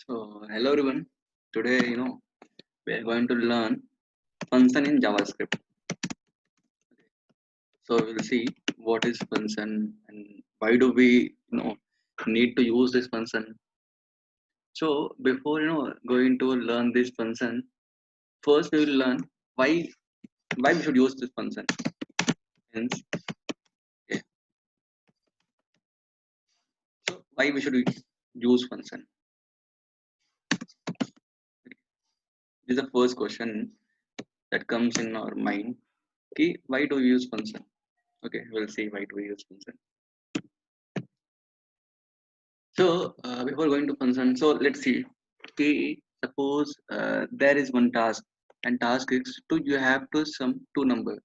Hello everyone. Today, we are going to learn function in JavaScript. So we'll see what is function and why do we, need to use this function. So before going to learn this function, first we will learn why why we should use this function. Hence, okay. So why we should use function? This is the first question that comes in our mind. Okay, why do we use function? Okay, we'll see why do we use function. So before going to function, so let's see. Okay, suppose there is one task, and task is to you have to sum two number.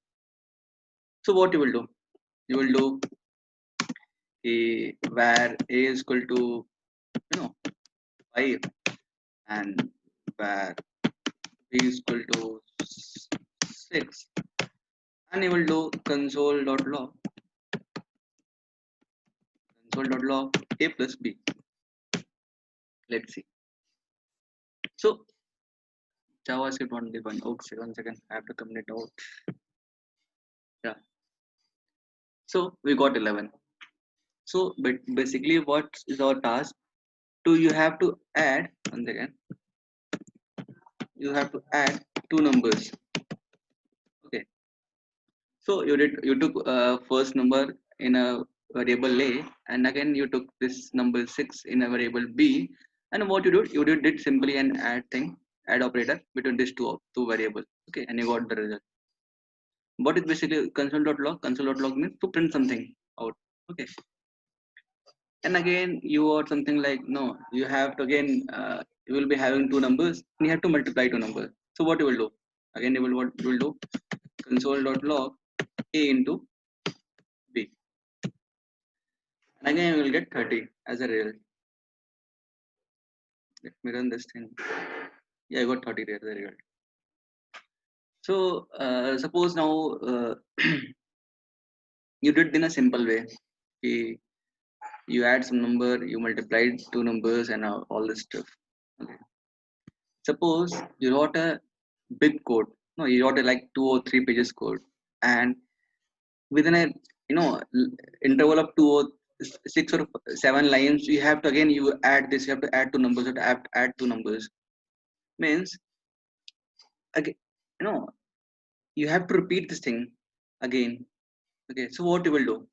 So what you will do? You will do a where a is equal to 5 and where b is equal to 6, and you will do console.log a plus b. Let's see. So JavaScript only one. Okay, 1 second. I have to commit out. Yeah. So we got 11. So, but basically, what is our task? To you have to add once again. You have to add two numbers. Okay. So you took first number in a variable A, and again you took this number 6 in a variable B. And what you did simply an add operator between these two variables. Okay, and you got the result. What is basically console.log? Console.log means to print something out. Okay. And again you are something like no, you have to again you will be having two numbers and you have to multiply two numbers. So what you will do, again you will what you will do, console.log a into b, and again you will get 30 as a result. Let me run this thing. Yeah, I got 30 there as a result. So suppose now you did in a simple way. Okay, you add some number, you multiplied two numbers and all this stuff. Okay. Suppose you wrote a big code. No, you wrote a like 2 or 3 pages code, and within a interval of 2 or 6 or 7 lines, you have to again you add this. You have to add two numbers. You have to add two numbers. Means again, you know, you have to repeat this thing again. Okay, so what you will do?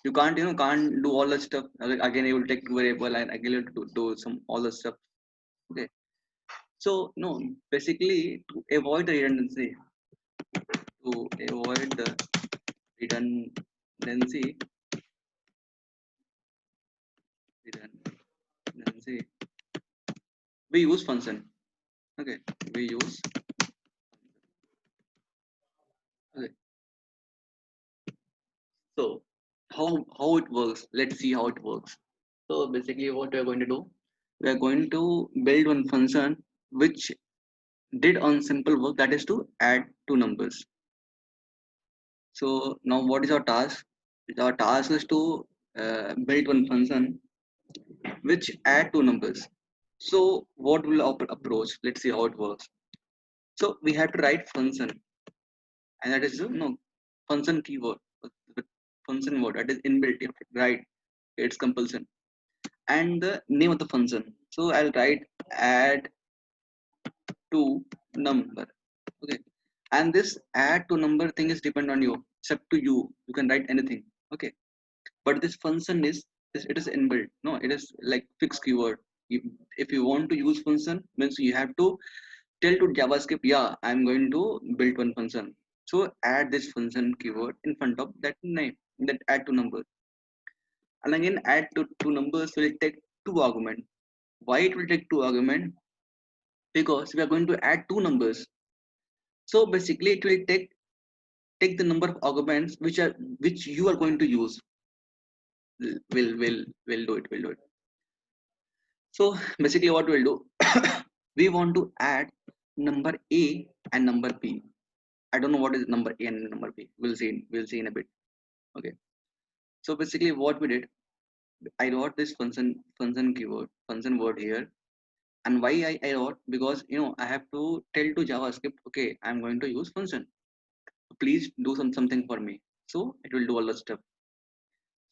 You can't do all the stuff again. You will take two variable and again you will do some all the stuff. Okay, so no, basically to avoid the redundancy, to avoid the redundancy redundancy, we use function. Okay, we use. Okay, so how it works, let's see how it works. So basically what we are going to do, we are going to build one function which did on simple work, that is to add two numbers. So now what is our task? Our task is to build one function which add two numbers. So what will our approach? Let's see how it works. So we have to write function, and that is function keyword, the function word that is inbuilt. If right, it's compulsion, and the name of the function. So I'll write add to number. Okay, and this add to number thing is depend on you. It's up to you. You can write anything. Okay, but this function it is inbuilt. No, it is like fixed keyword. If you want to use function, means you have to tell to JavaScript, yeah, I'm going to build one function. So add this function keyword in front of that name, that add to number. And again, add to two numbers will take two argument. Why it will take two argument? Because we are going to add two numbers. So basically, it will take the number of arguments which you are going to use. Will do it. Will do it. So basically, what we'll do, we want to add number A and number B. I don't know what is number A and number B. We'll see. We'll see in a bit. Okay. So basically, what we did, I wrote this function keyword function word here, And why I wrote, because I have to tell to JavaScript, okay, I'm going to use function. Please do something for me. So it will do all the stuff.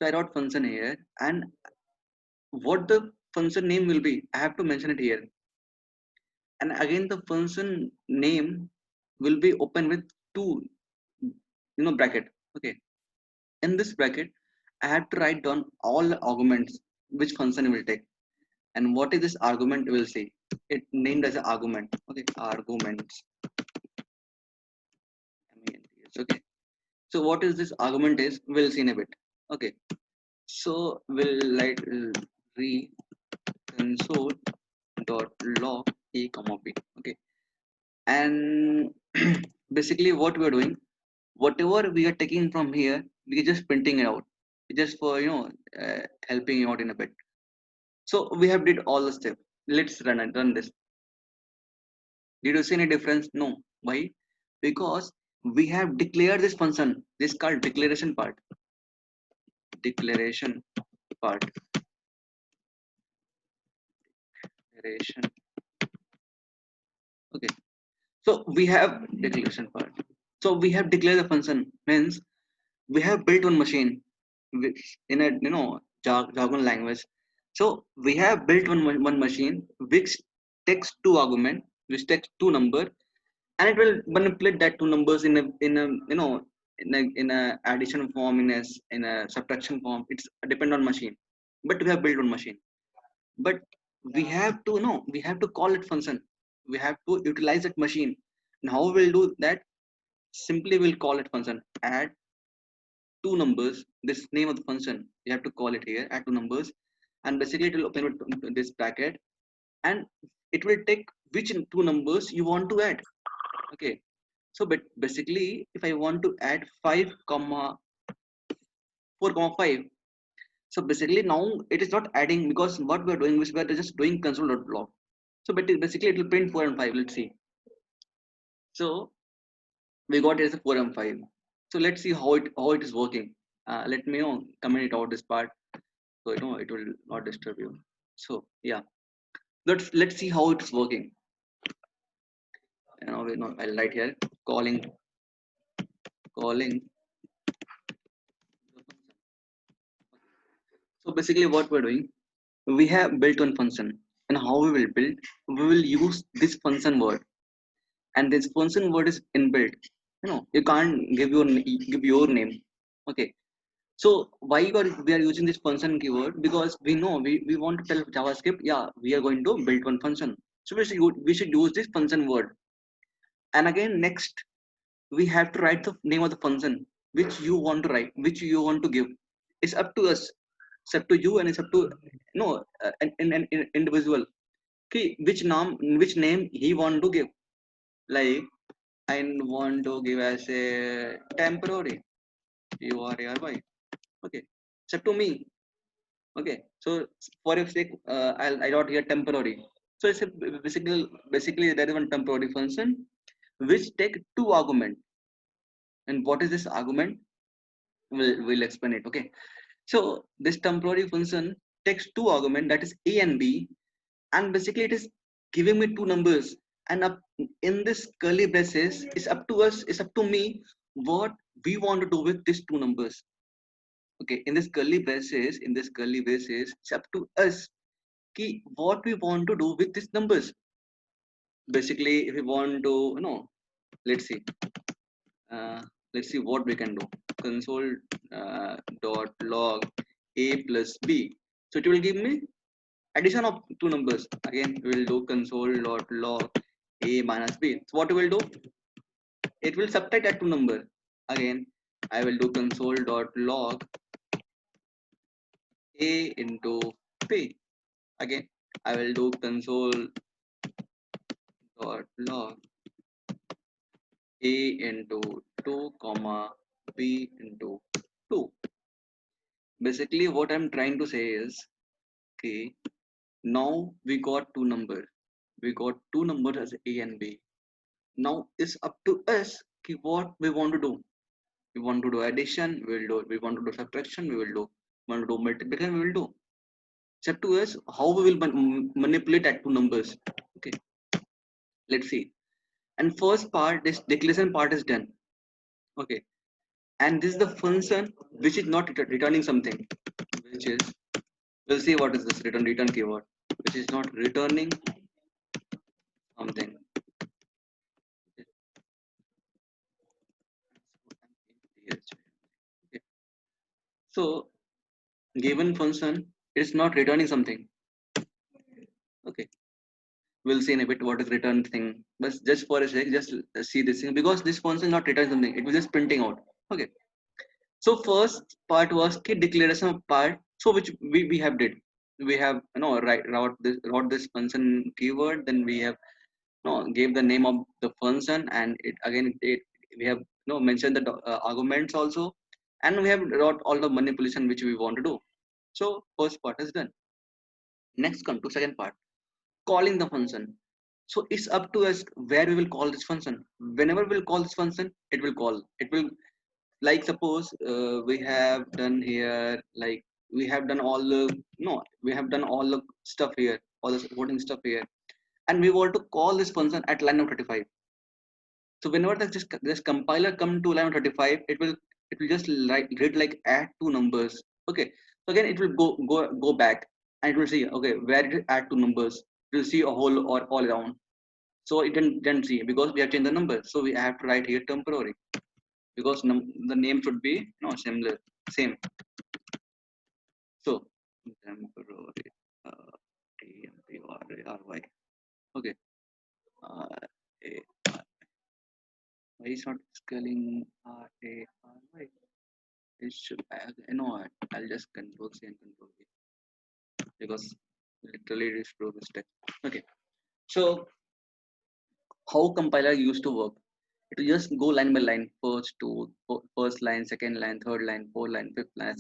So I wrote function here, and what the function name will be, I have to mention it here. And again, the function name will be open with two, bracket. Okay. In this bracket, I have to write down all the arguments which function will take. And what is this argument? We will see. It named as an argument. Okay, arguments. Okay. So what is this argument is? We'll see in a bit. Okay. So we'll write re console dot log a comma b. Okay. And basically what we're doing, whatever we are taking from here, we're just printing it out, just for helping you out in a bit. So we have did all the steps. Let's run this. Did you see any difference? No. Why? Because we have declared this function. This called declaration part. Declaration part. Declaration. Okay. So we have declaration part. So we have declared the function. Means we have built one machine, which in a jargon language. So we have built one machine which takes two argument, which takes two number, and it will manipulate that two numbers in a in a addition form, in a subtraction form. It's depend on machine, but we have built one machine. But we have to call it function. We have to utilize that machine. And how we'll do that? Simply we'll call it function. Add two numbers. This name of the function you have to call it here. Add two numbers, and basically it will open with this bracket, and it will take which two numbers you want to add. Okay. So, but basically, if I want to add 5 comma 4 comma 5, so basically now it is not adding, because what we are doing is we are just doing console.log. So, but basically it will print 4 and 5. Let's see. So we got it as a 4 and 5. So let's see how it is working. Let me comment it out this part, so it will not disturb you. So yeah, let's see how it's working. I'll write here calling. So basically what we're doing, we have built one function, and how we will build, we will use this function word, and this function word is inbuilt. You can't give your name. Okay. So why we are using this function keyword? Because we know we want to tell JavaScript, yeah, we are going to build one function. So we should use this function word. And again, next we have to write the name of the function which you want to write, which you want to give. It's up to us. It's up to you, and it's up to an individual. Okay, which name he want to give. Like I want to give as a temporary. URARY. Okay, it's up to me. Okay, so for your sake, I wrote here temporary. So it's basically there is one temporary function which take two argument. And what is this argument? We'll explain it. Okay, so this temporary function takes two argument, that is a and b, and basically it is giving me two numbers. And up in this curly braces, it's up to us, it's up to me what we want to do with these two numbers. Okay, in this curly braces, it's up to us what we want to do with these numbers. Basically, if we want to let's see let's see what we can do. Console dot log a plus b, so it will give me addition of two numbers. Again, we will do console dot log a minus b. So what we will do, it will subtract that two number. Again, I will do console dot log a into b. Again, I will do console dot log a into 2 comma b into 2. Basically what I'm trying to say is, okay, now we got two numbers as a and b. Now it's up to us what we want to do. We want to do addition, we will do. We want to do subtraction, we will do. We want to do multiplication, we will do. Step 2 is how we will manipulate that two numbers. Okay, let's see. And first part, this declaration part is done. Okay, and this is the function which is not returning something, which is, we'll see what is this return keyword, which is not returning something. Okay. So given function is not returning something. Okay, we'll see in a bit what is return thing, but just for a sec, just see this thing, because this function is not returning something, it was just printing out. Okay, so first part was key declaration of part, so which we have did. We have wrote this function keyword, then we have gave the name of the function, and it again we have mentioned the arguments also, and we have wrote all the manipulation which we want to do. So first part is done. Next come to second part, calling the function. So it's up to us where we will call this function. Whenever we'll call this function, it will call. It will, like suppose we have done here, like we have done all the we have done all the stuff here, all the supporting stuff here, and we want to call this function at line number 35. So whenever this compiler come to line 35, it will just read like add two numbers. Okay, so again it will go back, and it will see, okay, where did it add two numbers. It will see a whole or all around. So it didn't see because we have changed the number. So we have to write here temporary, because the name should be similar, same. So temporary, temporary. Okay, uh, a- why is not spelling RARY? It should, you know what? I'll just control C and control V, because literally it is true mistake. Okay, so how compiler used to work? It will just go line by line, first line, second line, third line, fourth line, fifth line.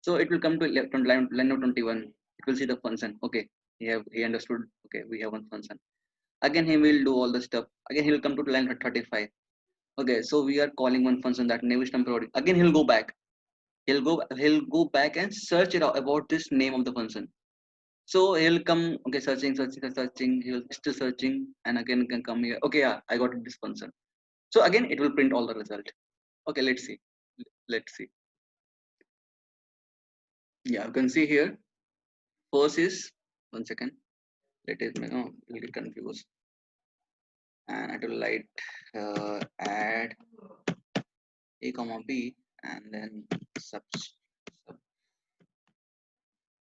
So it will come to line of 21. It will see the function. Okay, he understood. Okay, we have one function. Again, he will do all the stuff. Again, he will come to line 35. Okay, so we are calling one function that name is temporary. Again, he'll go back. He'll go back and search it out about this name of the function. So he'll come. Okay, searching. He'll still searching, and again can come here. Okay, yeah, I got this function. So again, it will print all the result. Okay, let's see. Let's see. Yeah, you can see here. First is, one second. Let it, will get confused. And I will write add a comma b, and then sub.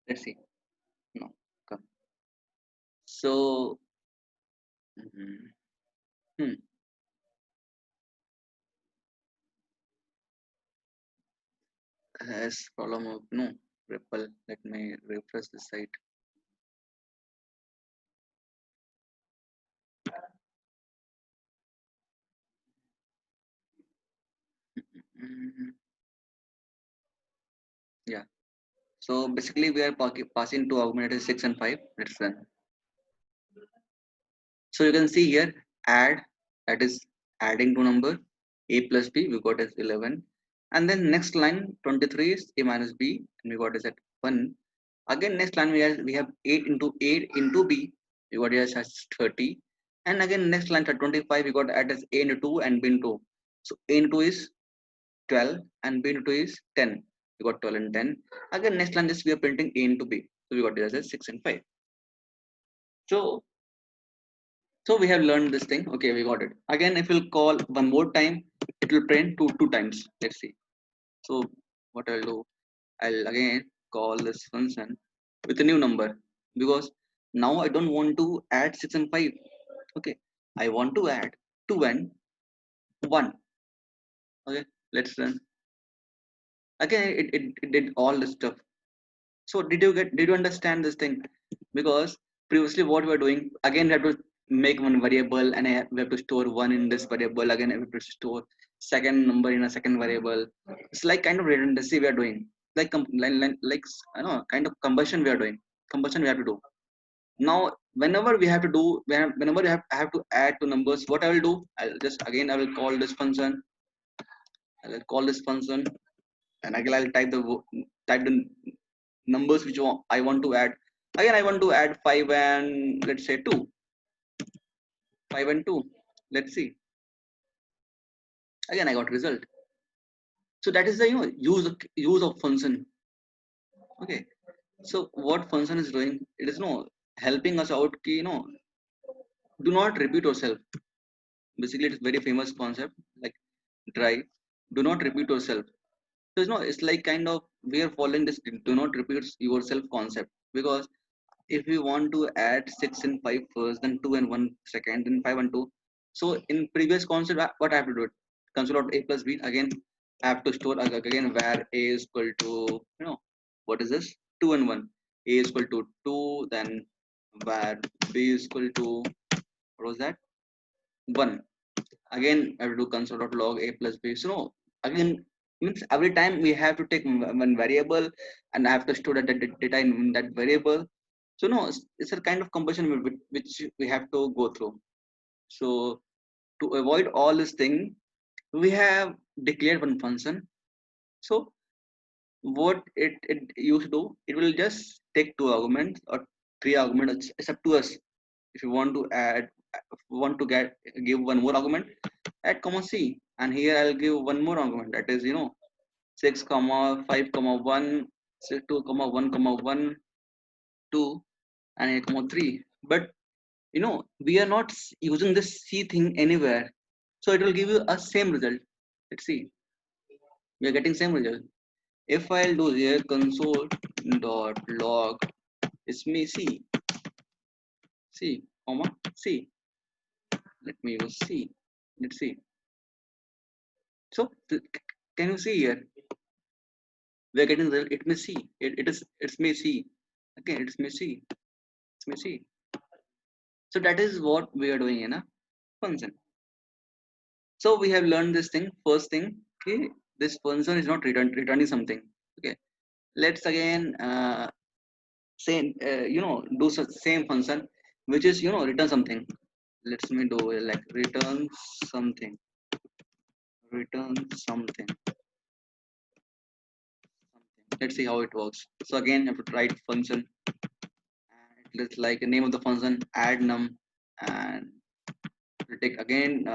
Let's see. No, come. So, mhm, hmm, has problem of no REPL. Let me refresh the site. Mhm, yeah. So basically, we are passing two arguments 6 and 5. Let's run. So you can see here, add, that is adding two number, a plus b, we got as 11. And then next line 23 is a minus b, and we got as at 1. Again, next line we have 8 into b, we got it as 30. And again, next line 25, we got add as a into 2 and b into 2. So a into 2 is 12 and b into 2 is 10. We got 12 and 10. Again, next line just we are printing a into b. So we got this as 6 and 5. So we have learned this thing. Okay, we got it. Again, if we'll call one more time, it will print two times. Let's see. So what I'll do, I'll again call this function with a new number, because now I don't want to add 6 and 5. Okay, I want to add 2 and 1. Okay, let's run. Again, it did all this stuff. So did you understand this thing? Because previously what we were doing, again we have to make one variable, and we have to store one in this variable. Again, we have to store second number in a second variable. It's like kind of redundancy we are doing. Like like I know kind of combustion we are doing. Combustion we have to do. Now whenever we have to do, whenever I have to add two numbers, what I will do? I will call this function. I will call this function, and again I'll type the numbers which I want to add. Again, I want to add 5 and let's say 2. 5 and 2. Let's see. Again, I got result. So that is the use of function. Okay. So what function is doing? It is helping us out. Do not repeat yourself. Basically, it's very famous concept like drive. Do not repeat yourself. So it's like kind of we are following this do not repeat yourself concept, because if we want to add 6 and 5 first, then 2 and 1 second, then 5 and 2. So in previous concept, what I have to do? Console of a plus b. Again, I have to store again where a is equal to what is this? 2 and 1. A is equal to 2. Then where b is equal to what was that? 1. Again, I have to do console dot log a plus b. So again, means every time we have to take one variable and I have to store that data in that variable. So it's a kind of composition which we have to go through. So to avoid all this thing, we have declared one function. So what it used to do, it will just take 2 arguments or 3 arguments. It's up to us. If you want to add, want to give one more argument, add comma c, and here I'll give one more argument, that is 6 comma 5 comma 1, 2 comma 1 comma 1 2 and 8 comma 3. But we are not using this c thing anywhere, so it will give you a same result. Let's see, we are getting same result. If I'll do here console dot log is me c comma c, let me use c. Let's see. So can you see here? We are getting the it may see. It's may see. Okay, it's may see. It's may see. So that is what we are doing in a function. So we have learned this thing. First thing, okay, this function is not returning something. Okay, let's again say do same function which is return something. Let's me do like return something. Return something. Let's see how it works. So again, I have to write function. And it's like the name of the function add num, and it will take again.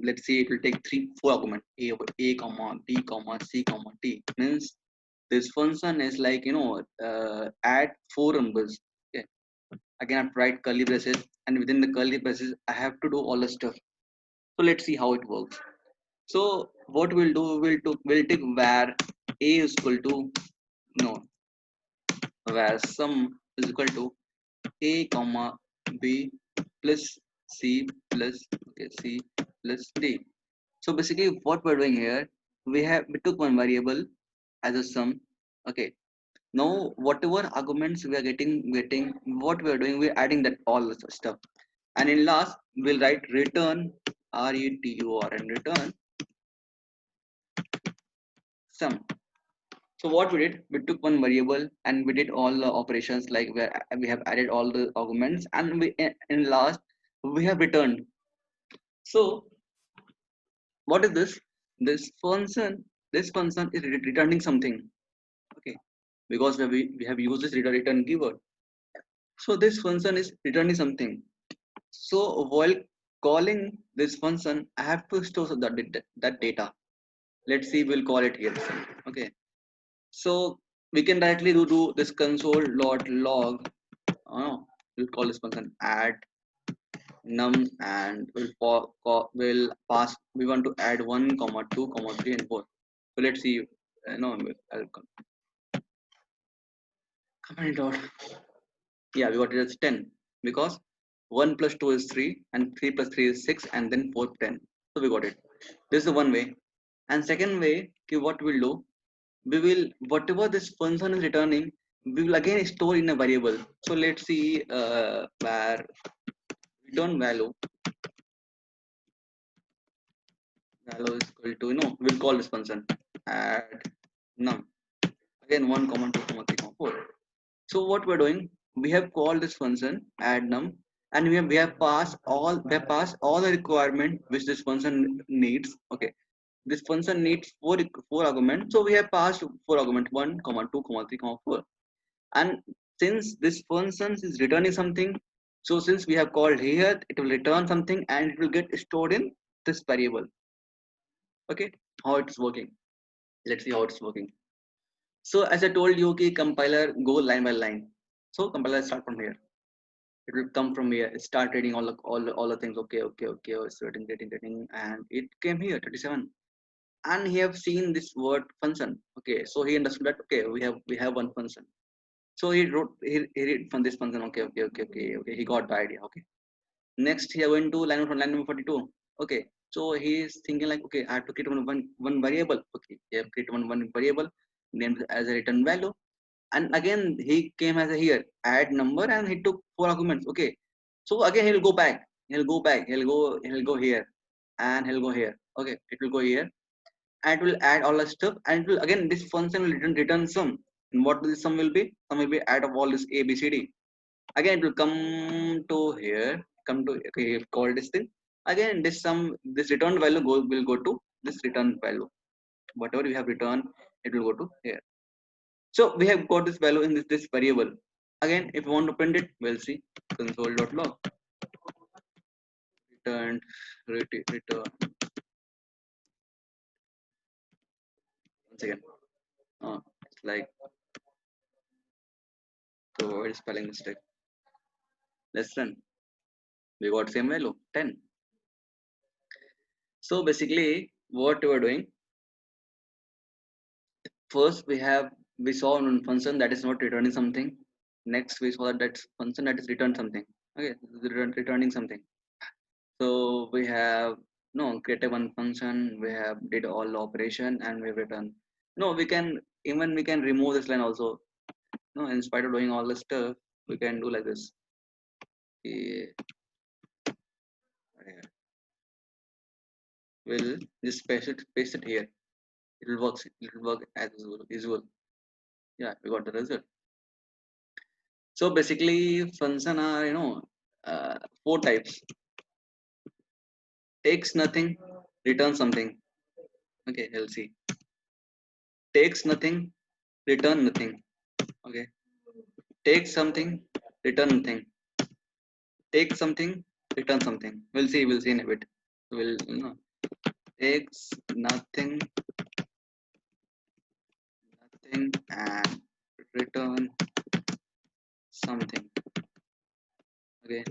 Let's see, it will take 4 argument a comma b comma c comma t. Means this function is like add 4 numbers. Okay. Again, I have to write curly braces, and within the curly braces, I have to do all the stuff. So let's see how it works. So what we'll do, we'll take where a is equal to no where sum is equal to a comma b plus c plus c plus d. So basically what we're doing here, we took one variable as a sum. Okay, now whatever arguments we are getting what we are doing, we're adding that all the stuff, and in last we'll write return retur and return sum. So what we did, we took one variable and we did all the operations, like where we have added all the arguments, and we in last we have returned. So what is this? This function is returning something. Okay, because we have used this return keyword. So this function is returning something. So while calling this function, I have to store that data. Let's see, we'll call it here. Okay, so we can directly do this console log. We'll call this function add num, and we'll pass. We want to add 1 comma 2 comma 3 and 4. So let's see. No, I'll comment out. Yeah, we got it as 10, because 1 plus 2 is 3 and 3 plus 3 is 6 and then 4 10. So we got it. This is the one way. And second way, okay, what we'll do, we will whatever this function is returning, we will again store in a variable. So let's see where return value is equal to we'll call this function add num, again 1 comma 2 comma 3 comma 4. So what we're doing, we have called this function add num, and we have passed all the requirement which this function needs. Okay, this function needs four arguments, so we have passed 4 arguments, 1 comma 2 comma 3 comma 4. And since this function is returning something, so since we have called here, it will return something and it will get stored in this variable. Okay, how it's working? Let's see how it's working. So as I told you, okay, compiler go line by line. So compiler start from here. It will come from here. It start reading all the things. Okay, okay, okay. Oh, it's reading, and it came here 37. And he have seen this word function. Okay, so he understood that. Okay, we have one function. So he read from this function. Okay, okay, okay, okay, okay. He got the idea. Okay. Next, he went to line number 42. Okay, so he is thinking like, okay, I have to create one variable. Okay, he have created one variable named as a return value, and again he came as a here add number, and he took 4 arguments. Okay, so again he'll go here, and he'll go here. Okay, it will go here, and it will add all the stuff, and it will again this function will return sum. And what this sum will be? Sum will be add of all this a b c d. Again it will come to here, come to, okay, call this thing. Again this return value will go to this return value. Whatever we have returned, it will go to here. So we have got this value in this variable. Again, if you want to print it, we'll see console.log return return. Once again, it's like, so avoid spelling mistake. Let's run. We got same value 10. So basically what we are doing, first we saw one function that is not returning something. Next we saw that function that is return something. Okay, returning something. So we have no created one function, we have did all the operation, and we return. No, we can remove this line also. No, in spite of doing all the stuff, we can do like this. Okay, we'll just paste it here. It will work as usual. Yeah, we got the result. So basically, function are four types. Takes nothing, return something. Okay, we'll see. Takes nothing, return nothing. Okay. Take something, return nothing. Take something, return something. We'll see in a bit. We'll takes nothing, nothing, and return something. Okay.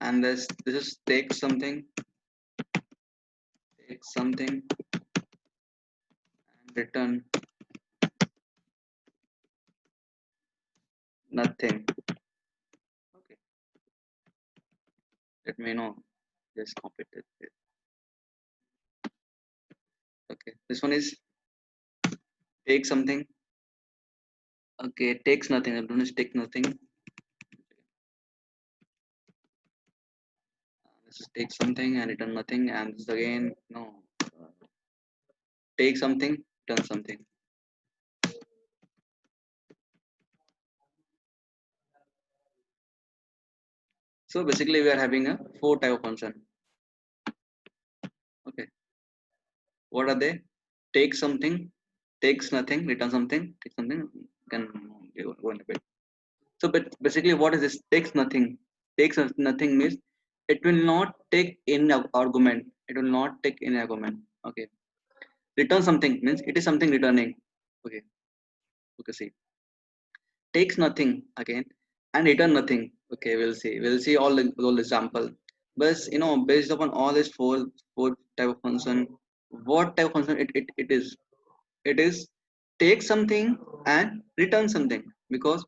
And this is take something, and return nothing. Okay. Let me know. Just copy it. Okay. This one is take something. Okay. Takes nothing. I'm going to take nothing. This is take something and return nothing. And this again, no. Take something, return something. So basically, we are having a four type of function. Okay, what are they? Take something, takes nothing, return something, take something. Can go in a bit. So, but basically, what is this? Takes nothing. Takes nothing means it will not take any argument. It will not take any argument. Okay. Return something means it is something returning. Okay. Okay. See. Takes nothing again and return nothing. Okay, we'll see all the example. But based upon all these four type of function, what type of function it is take something and return something, because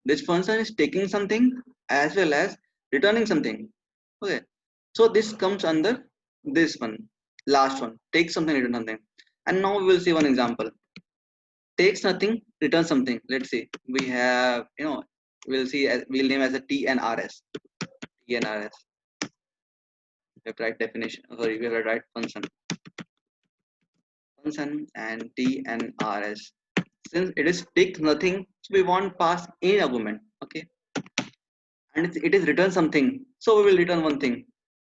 this function is taking something as well as returning something. Okay, so this comes under this one, last one, take something, return something. And now we will see one example. Takes nothing, return something. Let's see, we have we'll name as a t and rs. T and rs, we have right definition, sorry, we have a right function and t and rs. Since it is takes nothing, so we want pass any argument. Okay, and it is return something, so we will return one thing,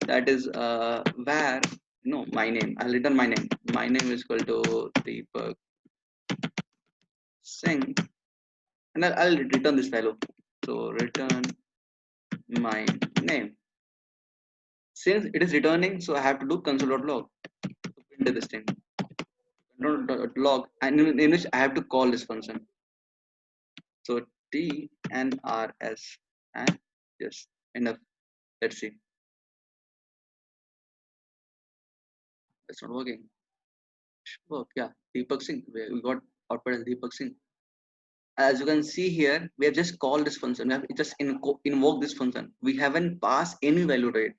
that is where my name. I'll return my name. My name is equal to Deepak Singh. and I'll return this value. So return my name. Since it is returning, so I have to do console.log to print this thing. Console.log, and in which I have to call this function. So TNRS and yes, enough. Let's see. It's not working. Should work, yeah. Deepak Singh. We got output as Deepak Singh. As you can see here, we have just called this function. We have just invoked this function. We haven't passed any value to it.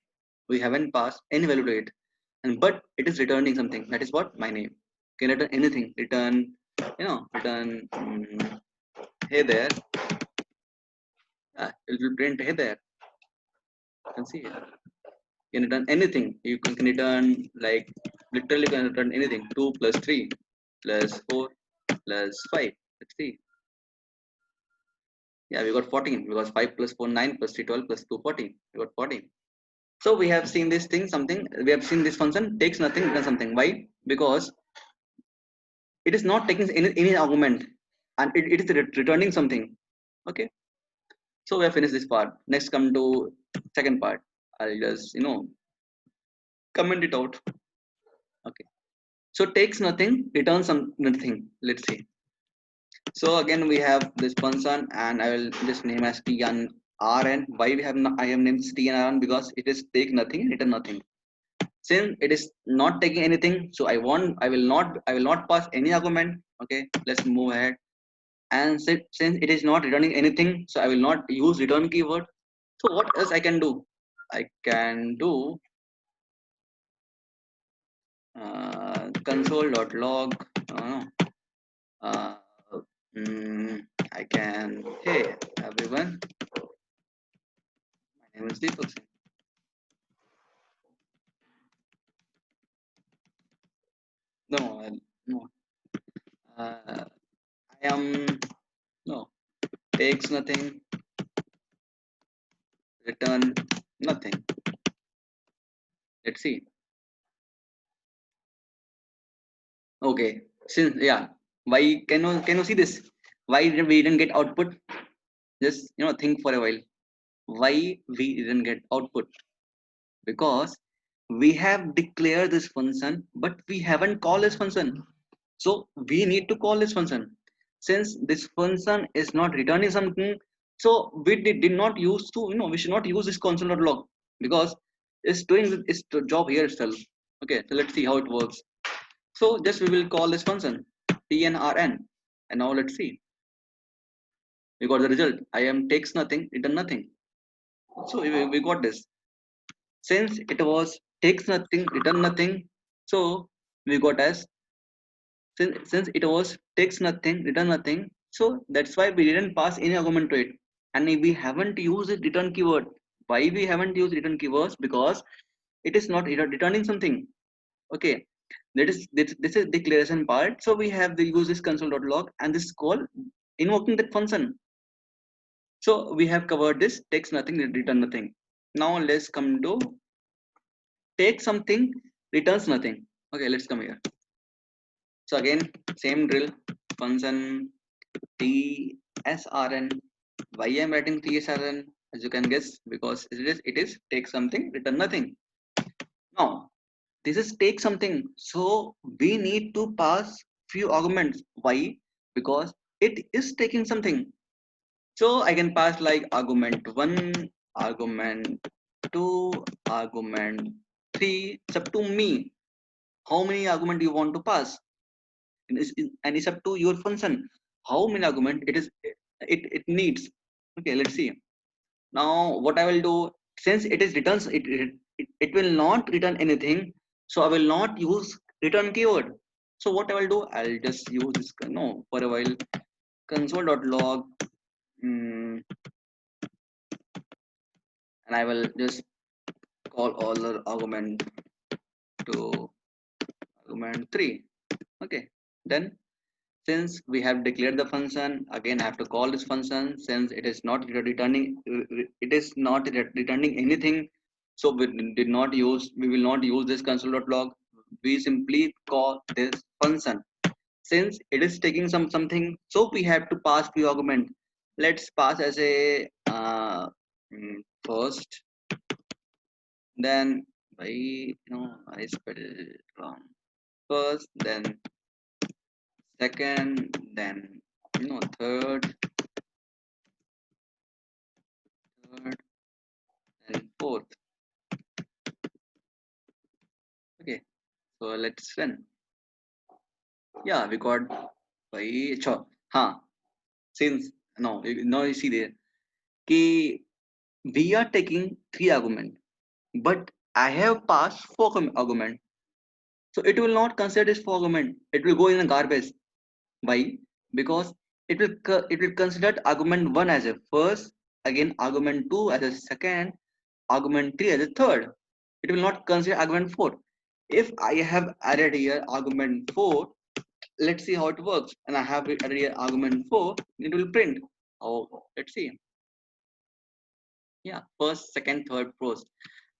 We haven't passed any value to it, and but it is returning something. That is what my name can return anything. Return, return. Hey there. It will print hey there. You can see here. You can return anything. You can return like literally can return anything. 2 plus 3 plus 4 plus 5. Let's see. Yeah, we got 14 because 5 plus 4 9 plus 3 12 plus 2 14. We got 14. So we have seen this thing something. We have seen this function takes nothing returns something. Why? Because it is not taking any argument, and it is returning something. Okay. So we have finished this part. Next come to second part. I'll just comment it out. Okay. So takes nothing, returns some nothing. Let's see. So again we have this function, and I will just name as t and rn. Why we have I have named t and rn? Because it is take nothing, return nothing. Since it is not taking anything, so I will not pass any argument. Okay, let's move ahead. And since it is not returning anything, so I will not use return keyword. So what else I can do? I can do console.log. Uh, I can, hey everyone, my name is Deepak Singh. No, no. I am, no, takes nothing, return nothing. Let's see. Okay, since, yeah, why can you see this? Why we didn't get output? Just, think for a while. Why we didn't get output? Because we have declared this function, but we haven't called this function. So we need to call this function. Since this function is not returning something, so we did not use to, we should not use this console.log because it's doing its job here itself. Okay, so let's see how it works. So just we will call this function tnrn, and now let's see. We got the result. I am takes nothing, return nothing. So we got this. Since it was takes nothing, return nothing, so we got as since it was takes nothing, return nothing, so that's why we didn't pass any argument to it, and we haven't used the return keyword. Why we haven't used return keywords? Because it is not returning something. Okay, this is declaration part. So we have the use this console.log, and this is called invoking that function. So we have covered this takes nothing, return nothing. Now let's come to take something, returns nothing. Okay, let's come here. So again, same drill, function tsrn. Why I'm writing tsrn? As you can guess, because it is take something, return nothing. Now this is take something, so we need to pass few arguments. Why? Because it is taking something. So I can pass like argument 1, argument 2, argument 3. It's up to me. How many argument you want to pass? And it's up to your function. How many argument it needs. Okay, let's see. Now what I will do, since it is returns, it will not return anything. So I will not use return keyword. So what I will do, I'll just use this for a while console.log. And I will just call all the argument to argument 3. Okay, then since we have declared the function, again I have to call this function. Since it is not returning, anything, so we will not use this console.log. We simply call this function. Since it is taking something, so we have to pass few argument. let's pass as a first, then I spelled it wrong. First, then second, then third, and fourth. Okay, so let's run. Yeah, we got by sure. Huh. Since no, now you see there. Ki we are taking three argument, but I have passed four argument. So it will not consider this four argument. It will go in the garbage. Why? Because it will consider argument one as a first, again argument two as a second, argument three as a third. It will not consider argument four. If I have added here argument four, let's see how it works. And I have added here argument four, it will print. Oh, let's see. Yeah, first, second, third, first.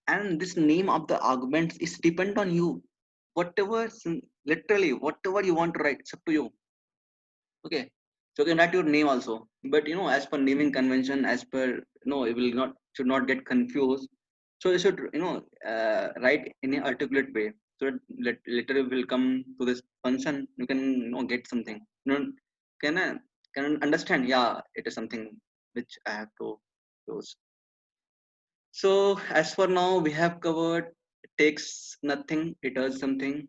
And this name of the arguments is depend on you. Whatever, literally, whatever you want to write, it's up to you. Okay, so you can write your name also, but as per naming convention, as per it will not should not get confused. So you should write in an articulate way, so that later will come to this function. You can get something. Can can understand? Yeah, it is something which I have to use. So as for now, we have covered takes nothing, returns something,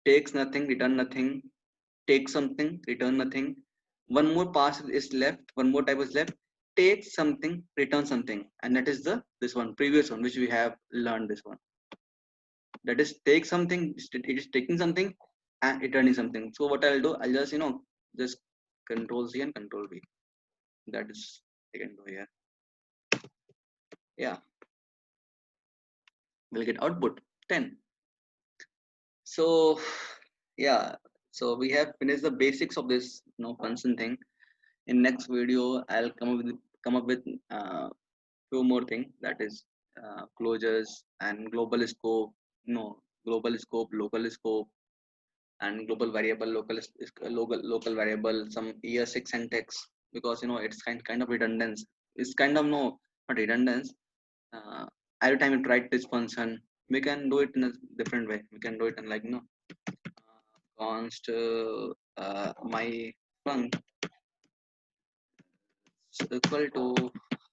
takes nothing, return nothing, take something, return nothing. One more pass is left, one more type is left. Take something, return something, and that is the this one previous one which we have learned this one. That is take something, it is taking something and returning something. So what I'll do, I'll just just control C and control V. That is I can do here. Yeah, we'll get output 10. So yeah, so we have finished the basics of this function thing. In next video, I'll come up with few more things, that is closures and global scope, global scope, local scope, and global variable, local variable, some ES6 syntax, because it's kind of redundant. It's kind of no not redundant. Uh, every time you write this function, we can do it in a different way. We can do it in like const my func is equal to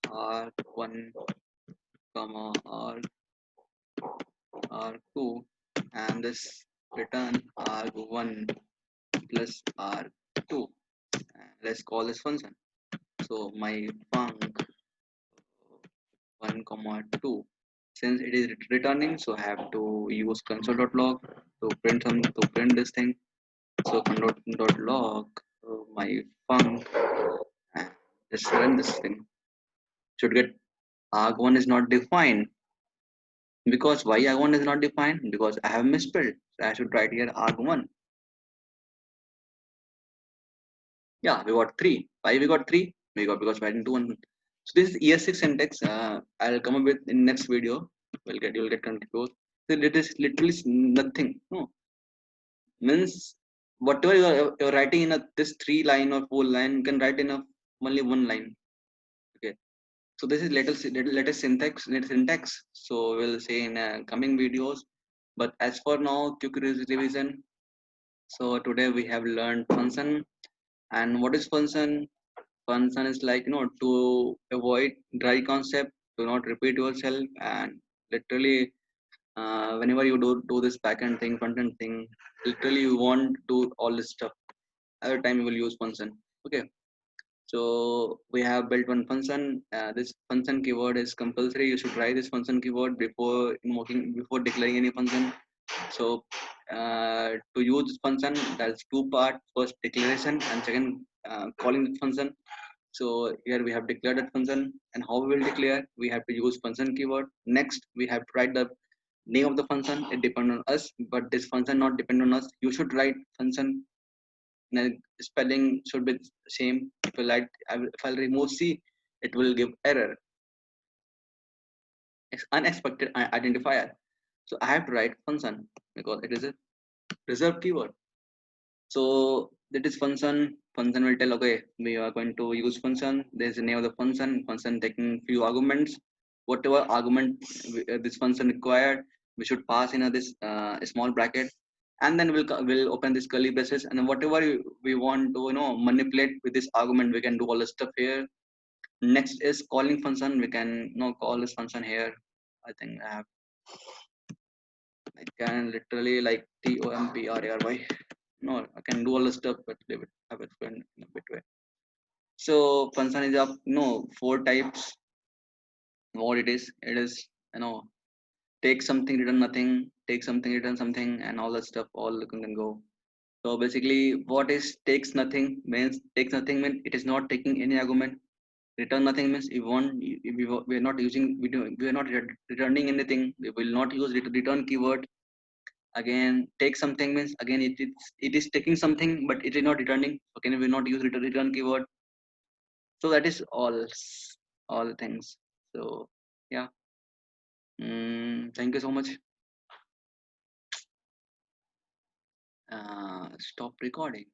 r1 comma r2, and this return r1 plus r2. Let's call this function. So my func 1 comma 2, since it is returning, so I have to use console.log to print this thing. So console.log my func, and just run this thing. Should get arg1 is not defined. Because why arg1 is not defined? Because I have misspelled. So I should write here arg1. Yeah, we got 3. Why we got 3? We got because writing 2 1. So this is ES6 syntax. I'll come up with in next video. You'll get confused. So it is literally nothing. No, means whatever you're writing in this 3 line or 4 line, you can write in only 1 line. Okay. So this is latest syntax. So we'll say in coming videos. But as for now, quick revision. So today we have learned function. And what is function? Function is like to avoid dry concept, do not repeat yourself, and literally whenever you do this backend thing, front end thing, literally you want to do all this stuff. Every time you will use function. Okay. So we have built one function. This function keyword is compulsory. You should try this function keyword before declaring any function. So to use this function, that's two part. First declaration and second calling the function. So here we have declared that function, and how we will declare? We have to use function keyword. Next, we have to write the name of the function. It depends on us, but this function not depend on us. You should write function. And spelling should be same. If I like, if I remove C, it will give error. It's unexpected identifier. So I have to write function because it is a reserved keyword. So that is function will tell, okay, we are going to use function. There's the name of the function taking few arguments. Whatever argument this function required, we should pass in a, this small bracket, and then we'll open this curly braces, and then whatever we want to manipulate with this argument, we can do all the stuff here. Next is calling function. We can call this function here. I think I can literally like TOMPRARY. No, I can do all the stuff, but they would have explained in a bit way. So function is of four types. What it is take something, return nothing, take something, return something, and all that stuff. All can go. So basically, what is takes nothing means it is not taking any argument. Return nothing means we are not using we are not returning anything. We will not use return keyword. Again, take something means again it is taking something, but it is not returning. Okay, we will not use return keyword. So that is all the things. So yeah, thank you so much. Stop recording.